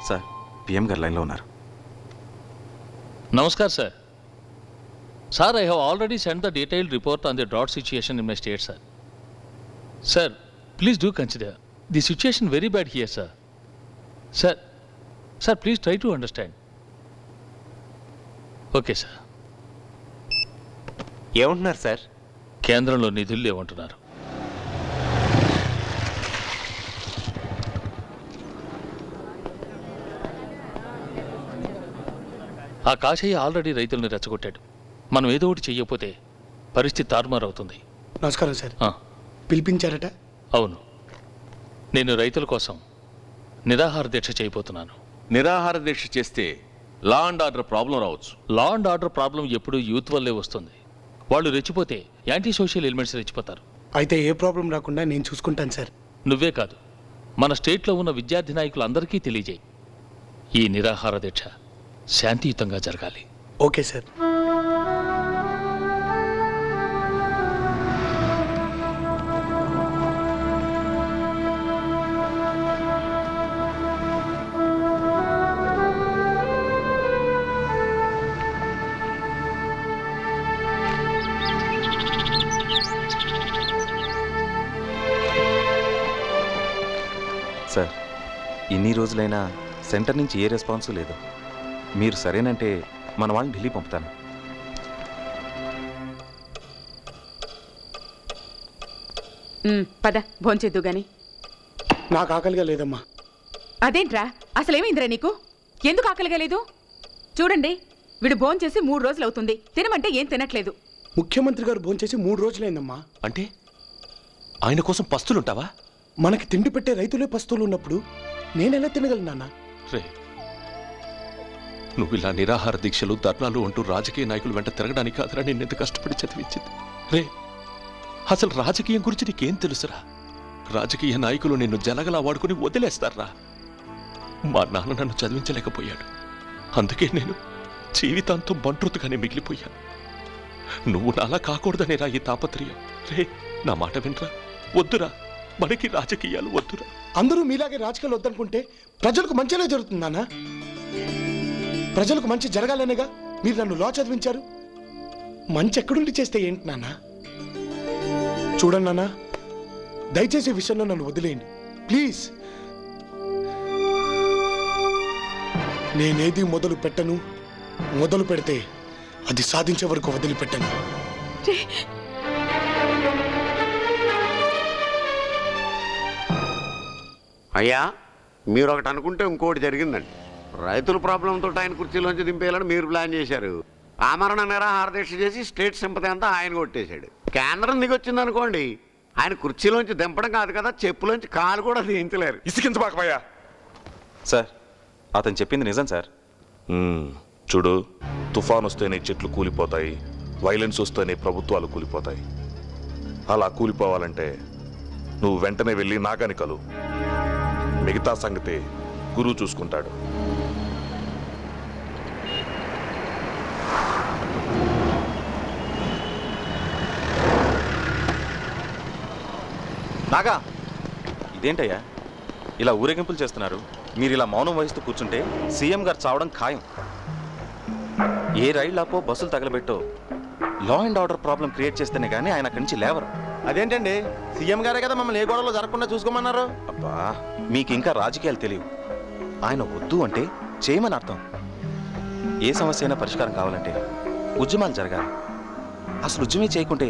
Sir, PM గారు లైన్లో ఉన్నారు. Namaskar sir. Sir, I have already sent the detailed report on the drought situation in my state, sir. Sir, please do consider the situation very bad here, sir. Sir, please try to understand. Okay, sir. ఏమంటున్నారు sir? కేంద్రంలో నిధులు లేవంటున్నారు. ఆ Kasaiah already రైతులను రెచ్చగొట్టాడు. మనం ఏదో ఒకటి చెయ్యకపోతే పరిస్థితి తారుమారు అవుతుంది. నమస్కారం సార్. పిలిపించారట? అవును, నేను రైతుల కోసం నిరాహార దీక్ష చేయబోతున్నాను. నిరాహార దీక్ష చేస్తే లా అండ్ ఆర్డర్ ప్రాబ్లం రావచ్చు. లా అండ్ ఆర్డర్ ప్రాబ్లం ఎప్పుడూ యూత్ వల్లే వస్తుంది. వాళ్ళు రెచ్చిపోతే యాంటీ సోషల్ ఎలిమెంట్స్ రెచ్చిపోతారు. అయితే ఏ ప్రాబ్లం రాకుండా నేను చూసుకుంటాను సార్. నువ్వే కాదు, మన స్టేట్లో ఉన్న విద్యార్థి నాయకులందరికీ తెలియజేయి. ఈ నిరాహార దీక్ష శాంతియుతంగా జరగాలి. Okay sir. సార్, ఇన్ని రోజులైనా సెంటర్ నుంచి ఏ రెస్పాన్సు లేదు. మీరు సరేనంటే మన వాళ్ళని ఢిల్లీ పంపుతాను. పద భోంచేద్దు గాని. నాకు ఆకలిగా లేదమ్మా. అదేంట్రా, అసలేమైందిరా నీకు? ఎందుకు ఆకలిగా లేదు? చూడండి, వీడు భోంచేసి 3 రోజులు అవుతుంది. తినమంటే ఏం తినట్లేదు. ముఖ్యమంత్రి గారు భోంచేసి 3 రోజులైందమ్మా. అంటే ఆయన కోసం పస్తులుంటావా? మనకి తిండి పెట్టే రైతులే పస్తులు ఉన్నప్పుడు నేనెలా తినగలను నాన్న? రే, నువ్వు ఇలా నిరాహార దీక్షలు ధర్నాలు అంటూ రాజకీయ నాయకులు వెంట తిరగడానికి కాదురా నిన్నెంత కష్టపడి చదివించింది. రే, అసలు రాజకీయం గురించి నీకేం తెలుసురా? రాజకీయ నాయకులు నిన్ను జలగలా వాడుకుని వదిలేస్తారా? మా నాన్న నన్ను చదివించలేకపోయాడు. అందుకే నేను జీవితాంతం బంట్రుతుగానే మిగిలిపోయాను. నువ్వు నాలా కాకూడదనేరా ఈ తాపత్రయం. రే, నా మాట వినరా. వద్దురా, మనకి రాజకీయాలు వద్దురా. అందరూ మీలాగే రాజకీయాలు వద్దనుకుంటే ప్రజలకు మంచిగా జరుగుతుంది నాన్న. ప్రజలకు మంచి జరగాలనేగా మీరు నన్ను లా చదివించారు. మంచి ఎక్కడుండి చేస్తే ఏంటి నాన్న? చూడండి నాన్న, దయచేసి ఈ విషయంలో నన్ను వదిలేయండి ప్లీజ్. నేనేది మొదలు పెట్టను, మొదలు పెడితే అది సాధించే వరకు వదిలిపెట్టను. అయ్యా, మీరు ఒకటి అనుకుంటే ఇంకోటి జరిగిందండి. రైతుల ప్రాబ్లంతో ఆయన కుర్చీలోంచి దింపేయాలని మీరు ప్లాన్ చేశారు. ఆమరణ నిరాహార దీక్ష చేసి స్టేట్ సింపతి అంతా ఆయన కొట్టేశాడు. కేంద్రం దిగొచ్చింది అనుకోండి, ఆయన కుర్చీలోంచి దింపడం కాదు కదా, చెప్పులోంచి కాలు కూడా దించలేరు. ఇసికించబాకమయ్యా. సార్, అతను చెప్పింది నిజం సార్. చూడు, తుఫాన్ వస్తేనే చెట్లు కూలిపోతాయి, వైలెన్స్ వస్తేనే ప్రభుత్వాలు కూలిపోతాయి. అలా కూలిపోవాలంటే నువ్వు వెంటనే వెళ్ళి నాగాని కలు. మిగతా సంగతి గురువు చూసుకుంటాడు. నాగా, ఇదేంటయ్యా ఇలా ఊరేగింపులు చేస్తున్నారు? మీరు ఇలా మౌనం వహిస్తూ కూర్చుంటే సీఎం గారు చావడం ఖాయం. ఏ రైళ్లాపో బస్సులు తగలబెట్టో law and order problem create చేస్తేనే కానీ ఆయన అక్కడి నుంచి లేవరు. అదేంటండి, సీఎం గారే కదా మమ్మల్ని ఏ గొడవలో జరగకుండా చూసుకోమన్నారు. అబ్బా, మీకు ఇంకా రాజకీయాలు తెలియవు. ఆయన వద్దు అంటే చేయమని అర్థం. ఏ సమస్య అయినా పరిష్కారం కావాలంటే ఉద్యమాలు జరగాలి. అసలు ఉద్యమే చేయకుంటే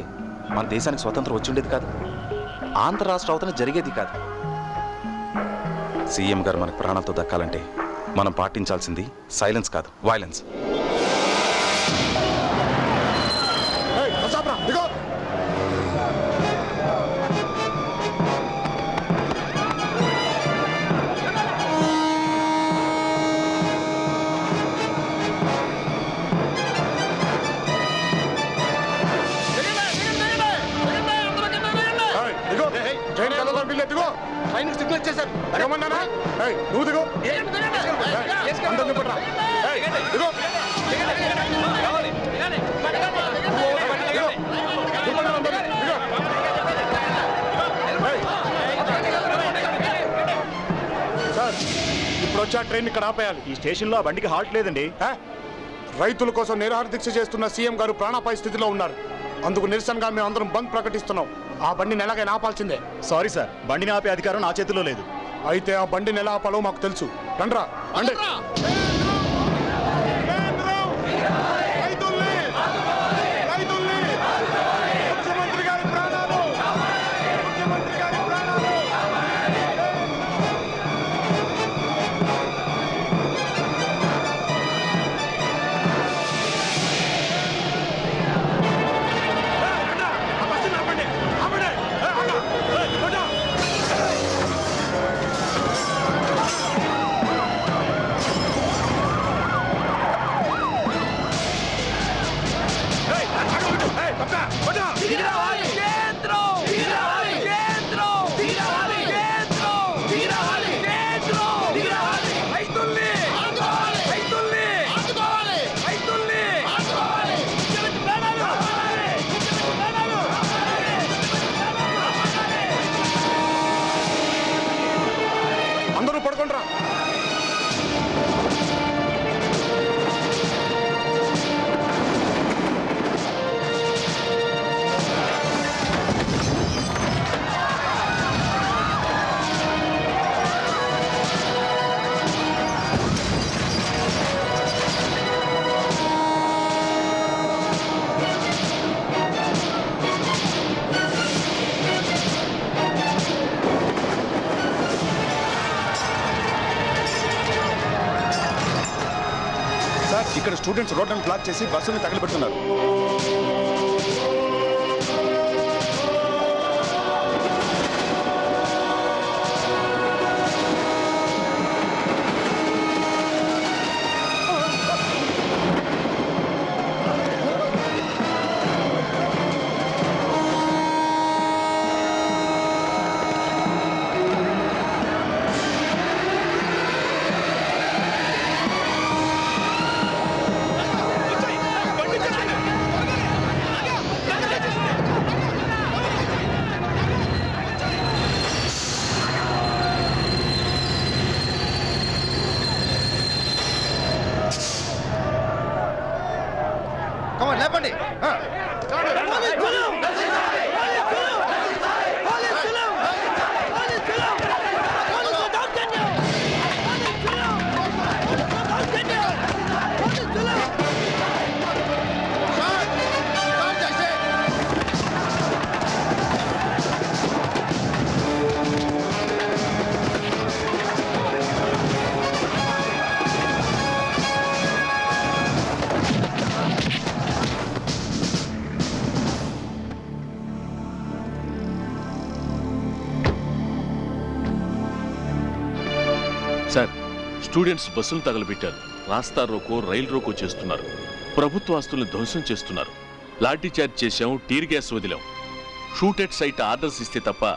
మన దేశానికి స్వతంత్రం వచ్చి ఉండేది కాదు, ఆంధ్ర రాష్ట్ర అవతల జరిగేది కాదు. సీఎం గారు మనకు ప్రాణాలతో దక్కాలంటే మనం పాటించాల్సింది సైలెన్స్ కాదు, వైలెన్స్. నువ్వు దిగు. వచ్చి ఆ ట్రైన్ ఇక్కడ ఆపేయాలి. ఈ స్టేషన్లో ఆ బండికి హాల్ట్ లేదండి. రైతుల కోసం నిరాహార దీక్ష చేస్తున్న సీఎం గారు ప్రాణాపాయ స్థితిలో ఉన్నారు. అందుకు నిరసనగా మేము అందరం బంద్ ప్రకటిస్తున్నాం. ఆ బండిని ఎలాగైనా ఆపాల్సిందే. సారీ సార్, బండిని ఆపే అధికారం నా చేతిలో లేదు. అయితే ఆ బండిని ఎలా ఆపాలో మాకు తెలుసు. రండ్రా అండి. అందరూ పడుకోండ్రా. ఇక్కడ స్టూడెంట్స్ రోడ్లను బ్లాక్ చేసి బస్సులను తగలబెడుతున్నారు. లేపండి. సార్, స్టూడెంట్స్ బస్సులు తగలబెట్టారు, రాస్తా రోకో రైలు రోకో చేస్తున్నారు, ప్రభుత్వ ఆస్తులను ధ్వంసం చేస్తున్నారు, లాఠీ చార్జ్ చేశాం, టీర్ గ్యాస్ వదిలాం, షూట్ ఎట్ సైట్ ఆర్డర్స్ ఇస్తే తప్ప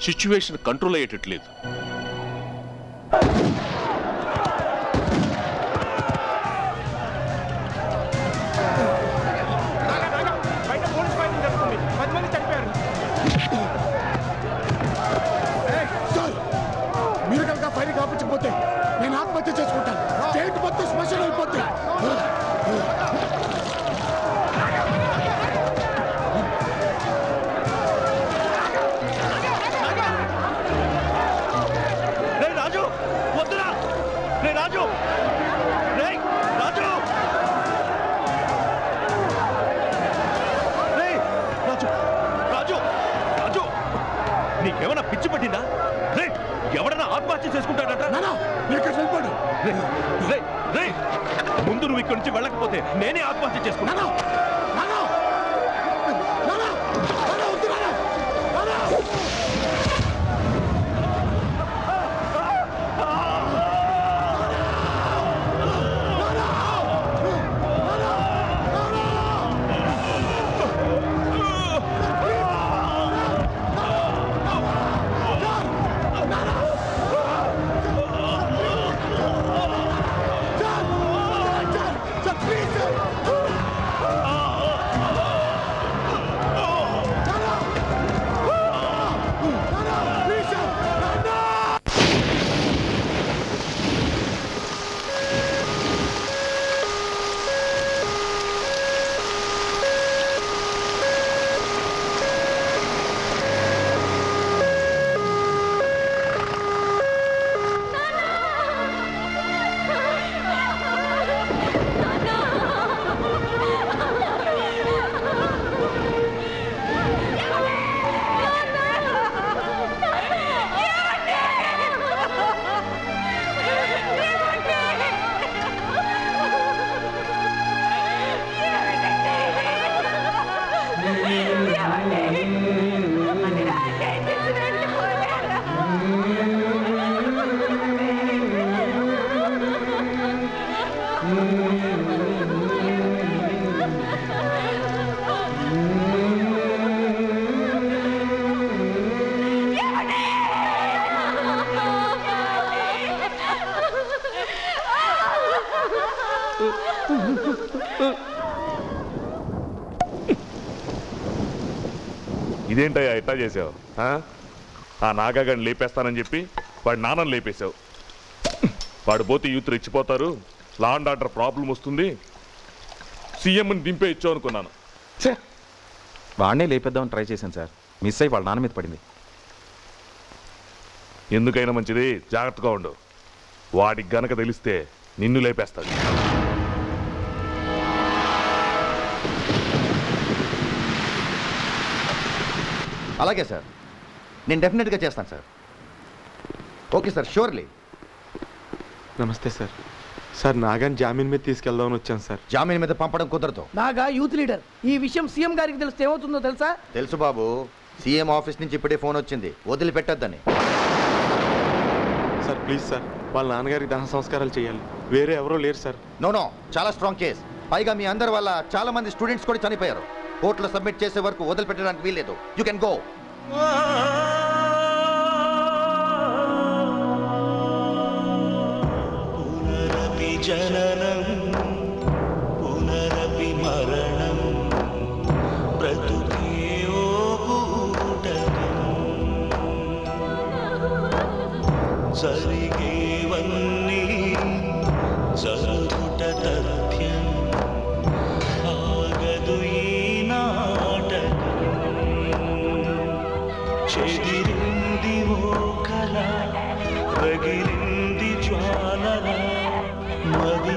సిచ్యువేషన్ కంట్రోల్ అయ్యేటట్లేదు. మీరు కనుక ఫైర్ కాపించకపోతే నేను ఆత్మహత్య చేసుకుంటాను. స్టేట్ మొత్తం శ్మశానం అయిపోతే. రాజు వద్దురా. రాజు రాజు రాజు రాజు నీకేమన్నా పిచ్చి పట్టిందా? ఎవడన్నా ఆత్మహత్య చేసుకుంటాడట. ముందు నువ్వు ఇక్కడి నుంచి వెళ్ళకపోతే నేనే ఆత్మహత్య చేసుకున్నాను. ఇదేంటయ్యా ఎట్టా చేసావు? ఆ నాగాగాడిని లేపేస్తానని చెప్పి వాడి నాన్నని లేపేశావు. వాడు పోతే యూత్ రెచ్చిపోతారు, లా అండ్ ఆర్డర్ ప్రాబ్లం వస్తుంది, సీఎంని దింపే ఇచ్చావు అనుకున్నాను. వాడినే లేపేద్దామని ట్రై చేశాను సార్, మిస్ అయ్యి వాళ్ళ నాన్న మీద పడింది. ఎందుకైనా మంచిది జాగ్రత్తగా ఉండు. వాడికి గనక తెలిస్తే నిన్ను లేపేస్తాడు. అలాగే సార్, నేను డెఫినెట్గా చేస్తాను సార్. Okay sir, surely. నమస్తే సార్. సార్ నాగాని జామీన్ మీద తీసుకెళ్దామని వచ్చాను సార్. జామీన్ మీద పంపడం కుదరదు. Naga youth leader. ఈ విషయం సీఎం గారికి తెలిస్తే ఏమవుతుందో తెలుసా? తెలుసు బాబు, సీఎం ఆఫీస్ నుంచి ఇప్పుడే ఫోన్ వచ్చింది, వదిలిపెట్టద్దని. సార్ ప్లీజ్ సార్, వాళ్ళ నాన్నగారికి దహన సంస్కారాలు చేయాలి, వేరే ఎవరో లేరు సార్. నో, చాలా స్ట్రాంగ్ కేస్. పైగా మీ అందరి వల్ల చాలా మంది స్టూడెంట్స్ కూడా చనిపోయారు. కోర్టులో సబ్మిట్ చేసే వరకు వదిలిపెట్టడానికి వీల్లేదు. You can go. పునరపి జననం పునరపి మరణం బ్రతుకే ఓ పూటకం జరిగేవన్నీ జరుగుట తథ్యం ఆగదు ఈ నాటకం చెదిరింది ఓ కళ రగిలింది జ్వాలల మది